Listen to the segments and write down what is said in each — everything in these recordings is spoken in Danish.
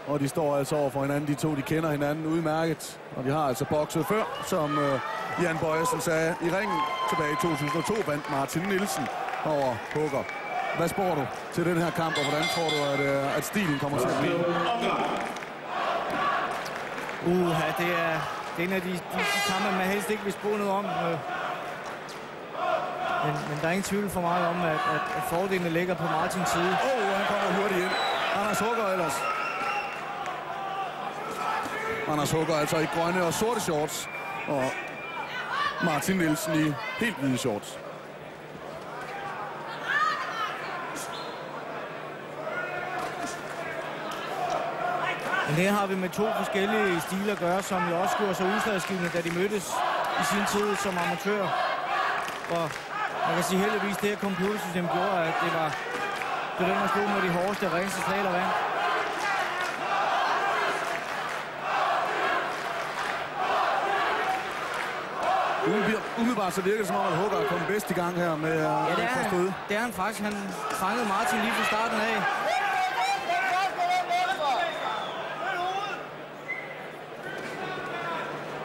Og de står altså over for hinanden. De to, de kender hinanden udmærket. Og de har altså bokset før, som Jan Bojesen sagde. I ringen tilbage i 2002 vandt Martin Nielsen over Hugger. Hvad spår du til den her kamp, og hvordan tror du, at stilen kommer til at blive? Det er en af de kampe, man helst ikke vil spå noget om. Men der er ingen tvivl for mig om, at fordelene ligger på Martins side. Han kommer hurtigt ind. Anders Hugger ellers. Anders Hugger altså i grønne og sorte shorts. Og Martin Nielsen i helt hvide shorts. Men her har vi med to forskellige stiler at gøre, som jo også gjorde sig udslagsgivende, da de mødtes i sin tid som amatør. Og man kan sige heldigvis, det her computersystem gjorde, at det var den, der slog med de hårdeste og reneste slag, der vandt. Umiddelbart så virker det som om, at Hugger er kommet bedst i gang her med stød. Det er han faktisk. Han fangede Martin lige fra starten af.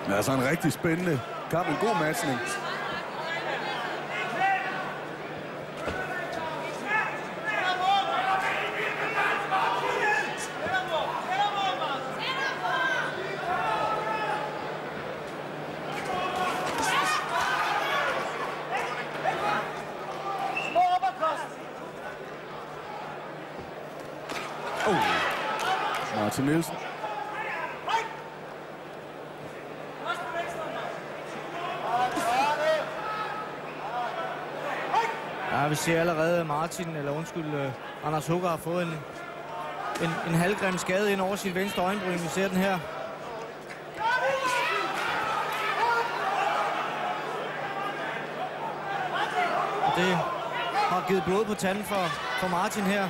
Ja, altså en rigtig spændende kamp. En god matchning. Martin Nielsen. Ja, vi ser allerede Anders Hugger har fået en halvgrim skade ind over sit venstre øjenbryn. Vi ser den her. Og det har givet blod på tanden for Martin her.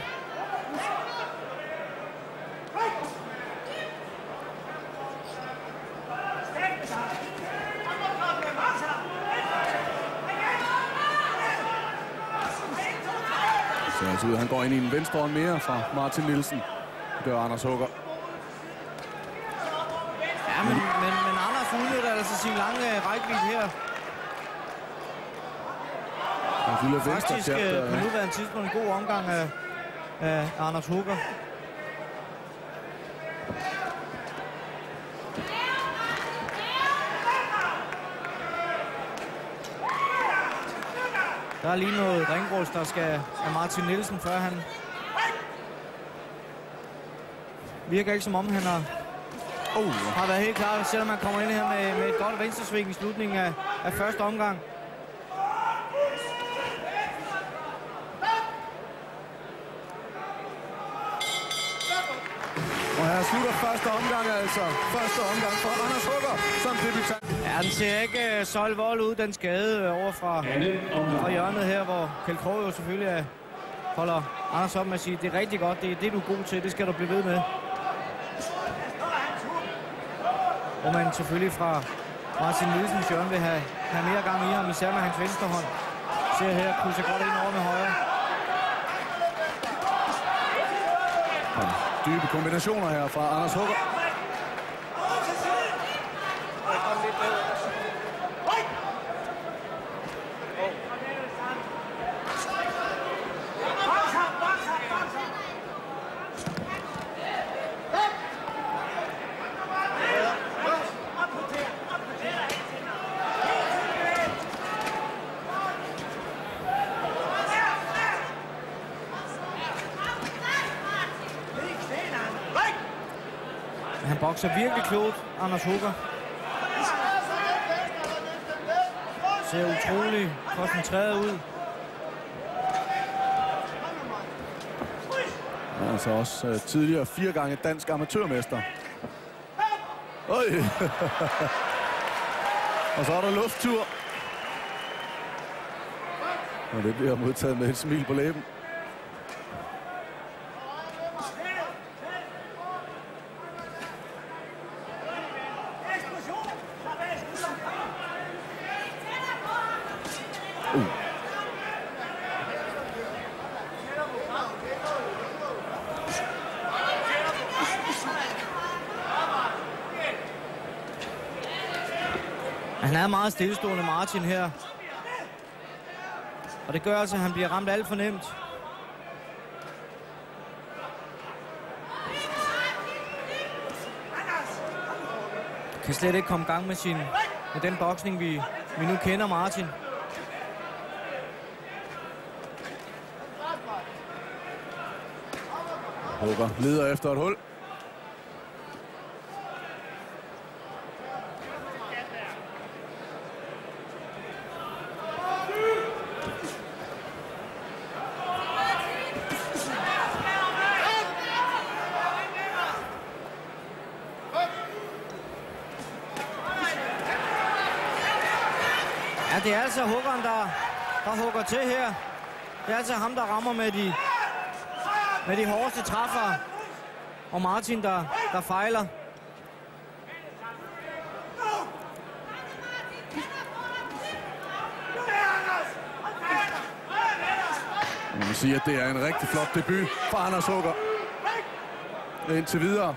Han går ind i en venstre hånd mere fra Martin Nielsen. Det gør Anders Hugger. Ja, men Anders udnytter altså sin lange rækkevidde her. Faktisk på nuværende tidspunkt en god omgang af Anders Hugger. Der er lige noget ringbrus, der skal af Martin Nielsen, før han virker ikke som om han har været helt klar, selvom han kommer ind her med et godt venstresving i slutningen af første omgang. Og her slutter første omgang altså. Første omgang for Anders Hugger som debutant. Ja, den ser ikke så alvorlig ud, den skade over fra hjørnet her, hvor Kjeld Krog jo selvfølgelig holder Anders op med at sige, det er rigtig godt, det er det, du er god til, det skal du blive ved med. Og man selvfølgelig fra Martin Nielsens hjørne vil have mere gang i ham, især med hans venstre hånd. Ser her, krydser godt ind over med højre. Dybe kombinationer her fra Anders Hugger. Han bokser virkelig klogt, Anders Hugger. Ser utrolig koncentreret ud. Ja, altså også tidligere 4 gange dansk amatørmester. Øj! Og så er der lufttur. Og det bliver modtaget med et smil på læben. Han er meget stillestående, Martin, her. Og det gør altså, at han bliver ramt alt for nemt. Kan slet ikke komme i gang med den boksning, vi nu kender, Martin. Hugger leder efter et hul. Ja, det er altså huggeren, der hugger til her. Det er altså ham, der rammer med de hårdeste træffere. Og Martin, der fejler. Man må sige, at det er en rigtig flot debut for Anders Hugger. Indtil videre.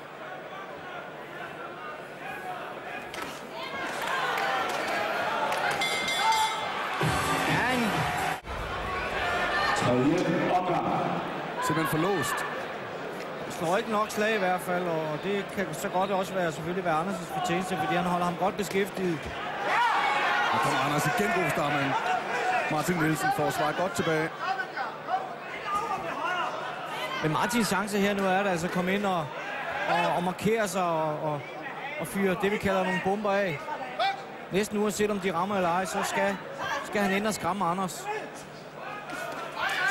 Simpelthen for låst. Slår ikke nok slag i hvert fald, og det kan så godt også selvfølgelig være Anders' fortjeneste, fordi han holder ham godt beskæftiget. Og kommer Anders igen god start, men Martin Nielsen får svaret godt tilbage. Men Martins chance her nu er det altså at komme ind og markere sig og fyre det, vi kalder nogle bomber af. Næsten uanset om de rammer eller ej, så skal han ind og skræmme Anders.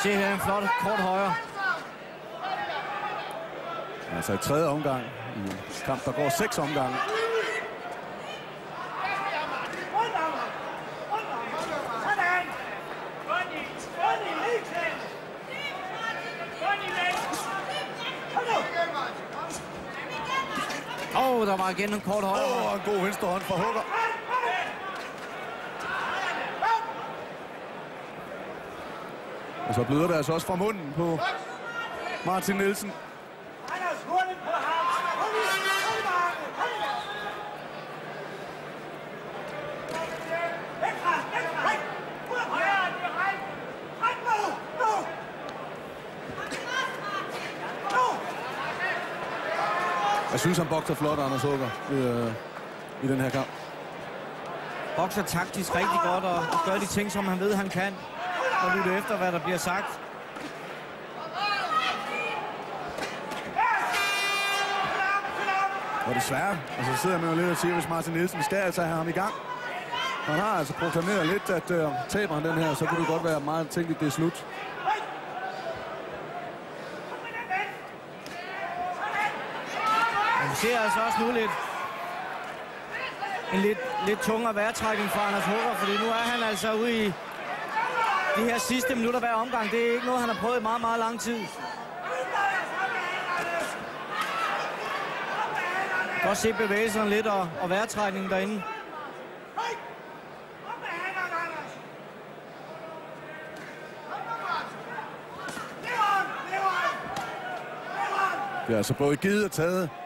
Se her en flot kort højre. Altså i tredje omgang i en kamp, der går 6 omgange. Der var igen en kort højre. Og en god venstre hånd fra Hugger. Og så bløder det altså også fra munden på Martin Nielsen. Jeg synes, han bokser flot, Anders Hugger, i den her kamp. Bokser taktisk rigtig godt og gør de ting, som han ved, han kan. Og lytte efter, hvad der bliver sagt. Og desværre, altså sidder man jo lidt og siger, hvis Martin Nielsen skal altså have ham i gang. Han har altså proklameret lidt, at taber han den her, så kunne det godt være meget tænkeligt, det er slut. Vi ser altså også nu lidt tungere vejrtrækning fra Anders Hugger, fordi nu er han altså ude i de her sidste minutter hver omgang. Det er ikke noget, han har prøvet i meget, meget lang tid. Godt se bevægelserne lidt og vejrtrækningen derinde. Det er altså både givet og taget. –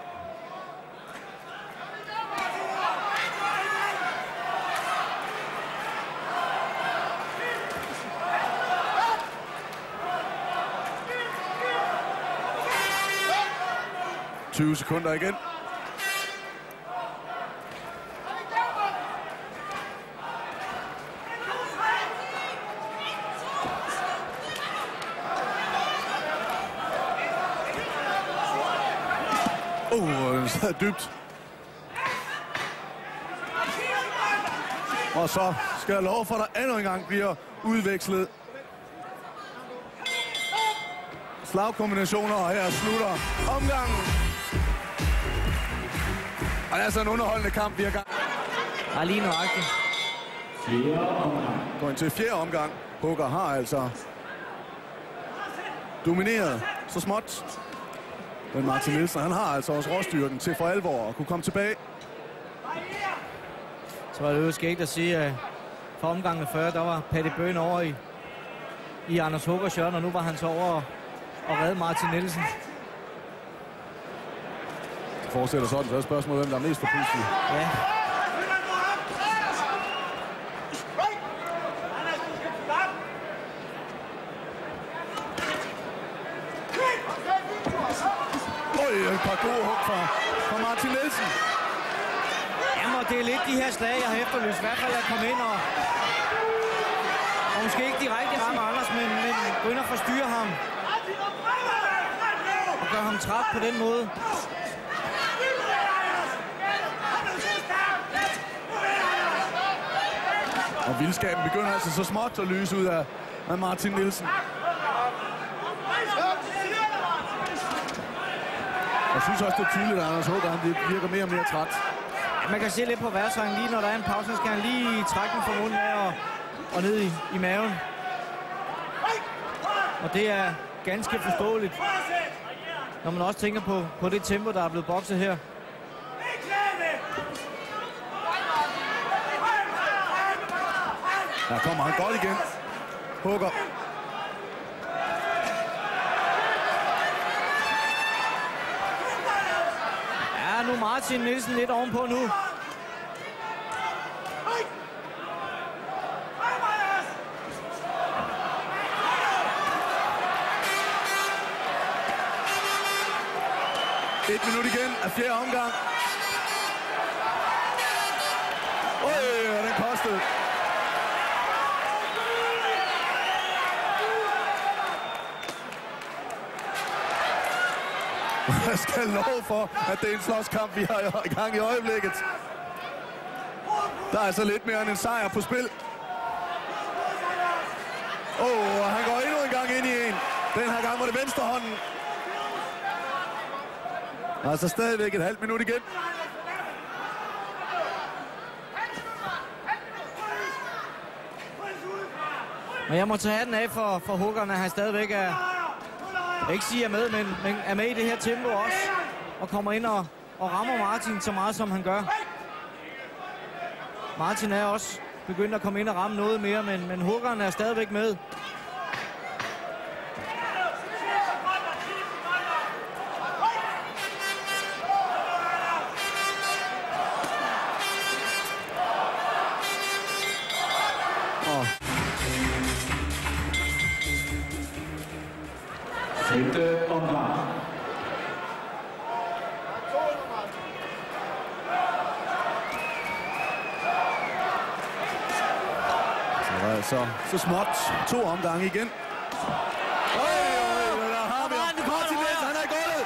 20 sekunder igen. Så dybt. Og så skal jeg love for, at der endnu en gang bliver udvekslet slagkombinationer, og her slutter omgangen. Og det er altså en underholdende kamp, vi har gang. Ja, lige nøjagtigt. Går ind til 4. omgang. Hugger har altså domineret så småt. Men Martin Nielsen, han har altså også råstyrken til for alvor at kunne komme tilbage. Så var det jo skægt at sige, at for omgangen før, der var Patty Bøhn over i Anders Huggers hjørne, og nu var han så over og redde Martin Nielsen. Det fortsætter sådan, så er spørgsmålet, hvem der er mest forpustet. Ja. et par gode hug fra Martin Nielsen. Jamen, det er lidt de her slag, jeg har efterlyst. I hvert fald at komme ind og måske ikke direkte ramme Anders, men gå ind og forstyrre ham. Og gøre ham træt på den måde. Og vildskaben begynder altså så småt at lyse ud af Martin Nielsen. Jeg synes også, det er tydeligt, at Anders Hugger han virker mere og mere træt. Ja, man kan se lidt på værtshangen lige, når der er en pause, så skal han lige trække den fra munden af og ned i maven. Og det er ganske forståeligt, når man også tænker på det tempo, der er blevet bokset her. Der kommer han godt igen. Hugger. Ja, nu Martin Nielsen lidt ovenpå nu. Et minut igen af fjerde omgang. Den kostede. Jeg skal love for, at det er en slåskamp, vi har i gang i øjeblikket. Der er altså lidt mere end en sejr på spil. Og han går endnu en gang ind i en. Den her gang var det venstre hånden. Altså stadigvæk et halvt minut igen. Men jeg må tage hatten af for Huggerne, han stadigvæk er... Jeg ikke sige er med, men er med i det her tempo også. Og kommer ind og rammer Martin så meget, som han gør. Martin er også begyndt at komme ind og ramme noget mere, men Huggerne er stadigvæk med. Femte omgang. Så småt 2 omgange igen. Der har vi Martin Nielsen, han er i gulvet.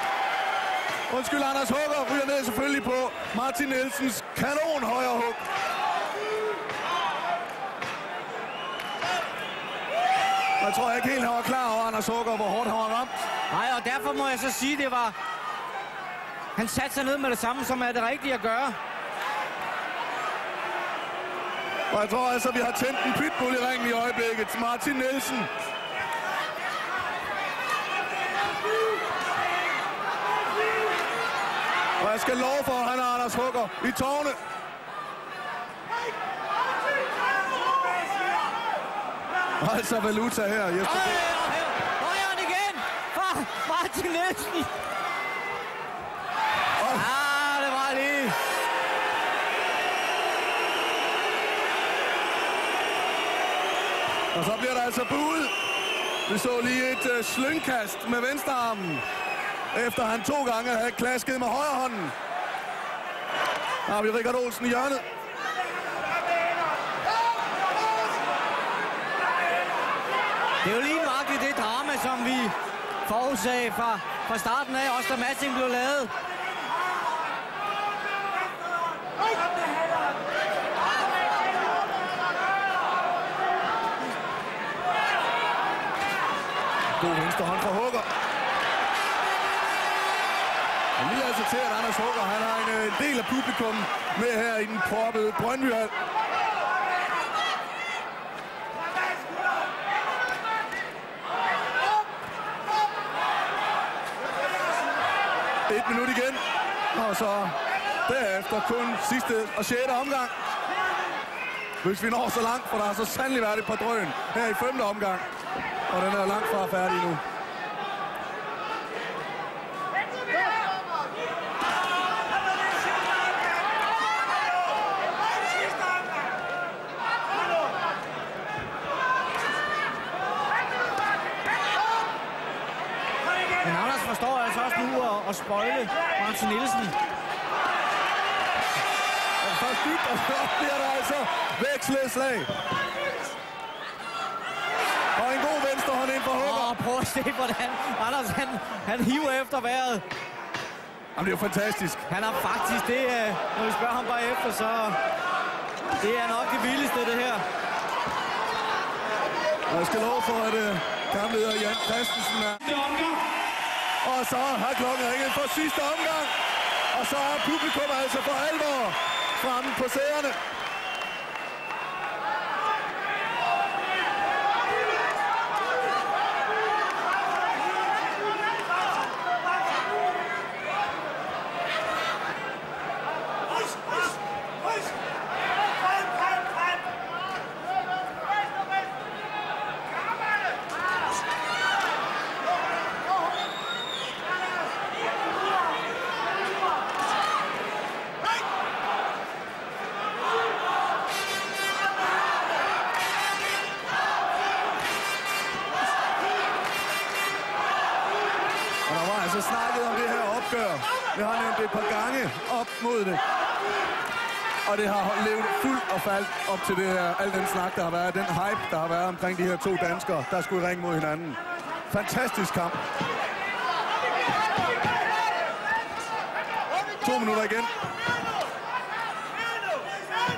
Undskyld, Anders Hugger ryger ned selvfølgelig på Martin Nielsens kanon højre hug. Jeg tror ikke helt, han var klar over, Anders Hugger, hvor hårdt han var ramt. Nej, og derfor må jeg så sige, det var... Han satte sig ned med det samme, som er det rigtige at gøre. Og jeg tror altså, vi har tændt en pitbull i ringen i øjeblikket. Martin Nielsen. Og jeg skal love for, at han har Anders Hugger i tårne. Og altså valuta her, Jesper. Højren igen fra Martin Nielsen. Det var lige. Og så bliver der altså buet. Vi så lige et slyngkast med venstrearmen, efter han 2 gange havde klasket med højre hånden. Der har vi Richard Olsen i hjørnet. Det er jo lige nøjagtigt det drama, som vi forudsagde fra starten af, også da matchen blev lavet. God venstre hånd fra Hugger. Og lige altså til, at Anders Hugger, han har en del af publikum med her i den proppede Brøndbyhal. Et minut igen, og så derefter kun sidste og 6. omgang. Hvis vi når så langt, for der har så sandelig været et par drøn her i 5. omgang. Og den er langt fra færdig nu. Men Anders forstår altså også nu at spøjle Martin Nielsen. Og først dybt, og så bliver der altså veksleslag. Og en god venstre hånd ind for Hugger. Prøv at se, hvordan Anders han hiver efter vejret. Jamen, det er jo fantastisk. Han er faktisk det, når vi spørger ham bare efter, så det er nok det vildeste, det her. Og jeg skal love for, at kampleder Jan Christensen er. Og så har klokken ringet for sidste omgang. Og så er publikum altså for alvor fremme på sæderne. Så snakket om det her opgør. Vi har nævnt det et par gange op mod det. Og det har levet fuldt og faldt op til det her. Al den snak, der har været. Den hype, der har været omkring de her to danskere, der skulle ringe mod hinanden. Fantastisk kamp. 2 minutter igen.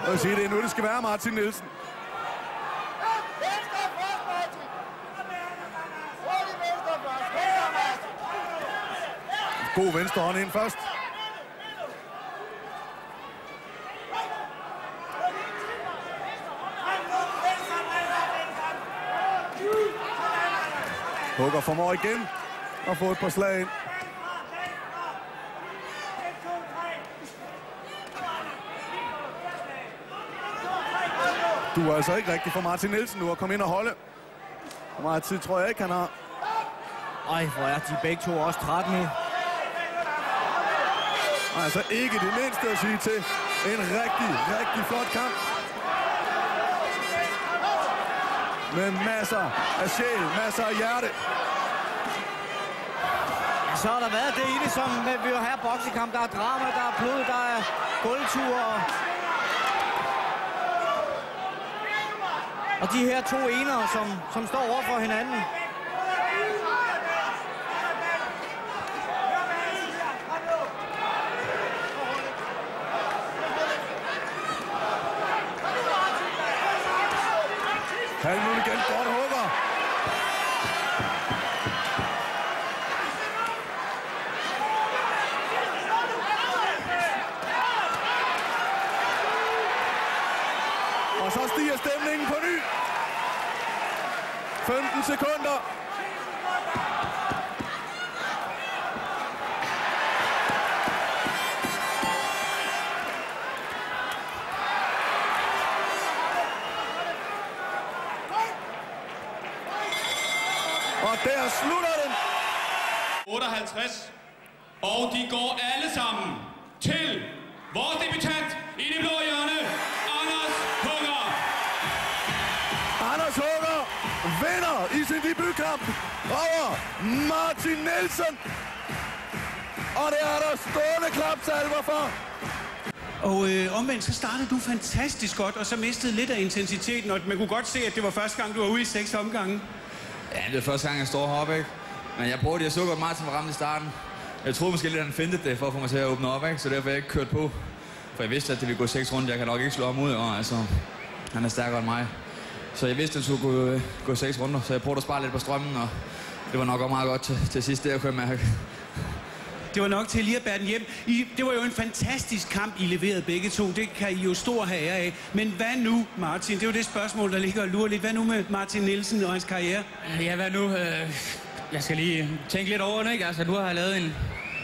Og jeg siger, det er nu, det skal være Martin Nielsen. God venstre hånd ind først. Hugger formår igen at få et par slag ind. Du er altså ikke rigtig for Martin Nielsen nu at komme ind og holde. Hvor meget tid tror jeg ikke, han har. Ej, hvor er de begge to også trætte nu. Altså ikke det mindste at sige til. En rigtig flot kamp. Med masser af sjæl, masser af hjerte. Så har der været det i det, som vi jo har boksekamp. Der er drama, der er blod, der er gulvture. Og de her to enere, som står over for hinanden. Halv minut igen, godt Hugger. Og så stiger stemningen på ny. 15 sekunder. Og der slutter den. 58. Og de går alle sammen til vores debutant i det blå hjørne, Anders Hugger. Anders Hugger vinder i sin debutkamp over Martin Nielsen. Og det er der stående klapsalver for. Og omvendt, så startede du fantastisk godt, og så mistede lidt af intensiteten. Og man kunne godt se, at det var første gang, du var ude i 6 omgange. Ja, det er første gang, jeg står heroppe, ikke? Men jeg prøvede, jeg så godt Martin var ramt i starten. Jeg troede måske lidt, at han fintede det for at få mig til at åbne op, ikke? Så derfor jeg ikke kørt på. For jeg vidste, at det ville gå 6 runder. Jeg kan nok ikke slå ham ud, og altså, han er stærkere end mig. Så jeg vidste, at det skulle gå 6 runder, så jeg prøvede at spare lidt på strømmen, og det var nok også meget godt til sidst, det kunne jeg mærke. Det var nok til lige at bære den hjem. Det var jo en fantastisk kamp, I leverede begge to. Det kan I jo stor have ære af. Men hvad nu, Martin? Det er jo det spørgsmål, der ligger og lurer lidt. Hvad nu med Martin Nielsen og hans karriere? Ja, hvad nu? Jeg skal lige tænke lidt over det, ikke? Altså, nu har jeg lavet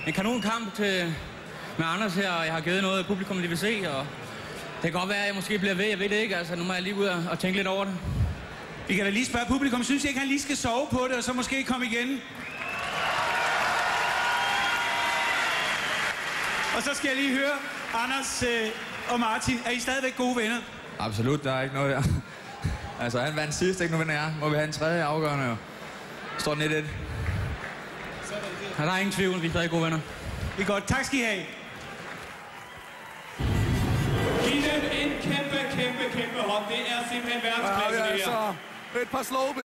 en kanonkamp med Anders her, og jeg har givet noget publikum, de vil se, og det kan godt være, at jeg måske bliver ved, jeg ved det ikke. Altså, nu må jeg lige ud og tænke lidt over det. Vi kan da lige spørge publikum. Synes I ikke, han lige skal sove på det, og så måske komme igen? Og så skal jeg lige høre, Anders og Martin, er I stadigvæk gode venner? Absolut, der er ikke noget der. Altså, han vandt sidst, ikke? Nu vinder jeg. Må vi have en tredje afgørende, jo. Står 1-1. Der er ingen tvivl, vi er stadig gode venner. Det er godt. Tak skal I have. Giv dem en kæmpe hånd. Det er simpelthen verdensklasse, det her. Altså et par slow